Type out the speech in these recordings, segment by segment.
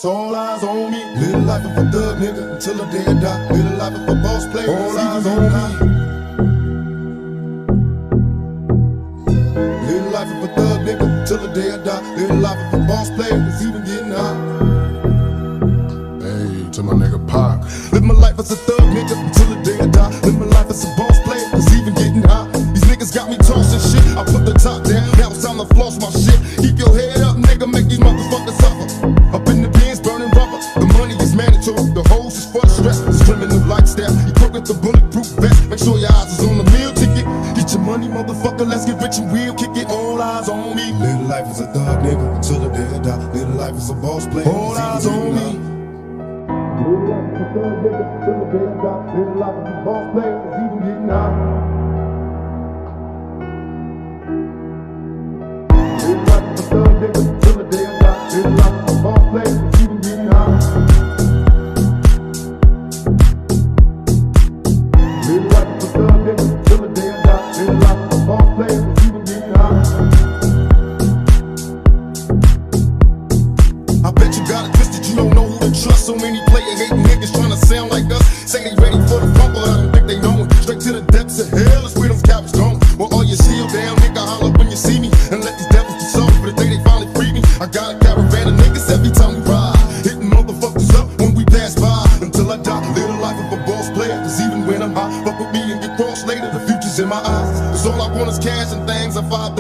All eyes on me, live life of a thug nigga until the day I die. Live life of a boss player, all eyes on me. Live life of a thug nigga until the day I die. Live life of a boss player, it's even getting high. Hey, to my nigga Pac. Live my life as a thug nigga until the day I die. Live my life as a boss player, it's even getting high. These niggas got me tossing shit, I put the top down, now it's time to floss my shit. Keep your head up, nigga, make these motherfuckers suffer. Up in the bins, burning rubber, the money is mandatory. The hoes is for the stress, it's criminal lifestyle. You broke with the bulletproof vest, make sure your eyes is on the meal ticket. Get your money, motherfucker, let's get rich and we'll kick it. All eyes on me. Live life as a thug nigga until the day I die. Live life as a boss player, all eyes on me. Live life as a thug nigga until the day I die. Live life as a boss player, it's even getting high. Live life as a thug nigga until the day I die. Live life as a boss player, it's even getting high. Live life as a thug nigga until the day I die. Live life as a boss player, it's even getting high. I bet you got it twisted, you don't know who to trust. So many player-hating niggas trying to sound like us. Say they ready for the fumble, I don't think they know it. Straight to the depths of hell is where them cowards going. Well, all your shield down, nigga, holler when you see me. And let these devils be sold for the day they finally free me. I got a caravan of niggas every time we ride, hitting motherfuckers up when we pass by. Until I die, live the life of a boss player. Cause even when I'm high, fuck with me and get crossed later. The future's in my eyes, cause all I want is cash and things. I'm 500,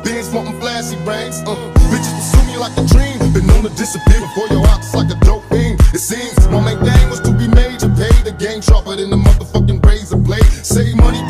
bands wanting flashy rings. Bitches pursue me like a dream, been known to disappear before your eyes like a dope thing. It seems my main thing was to be major, pay the game sharper than the motherfucking razor blade. Save money,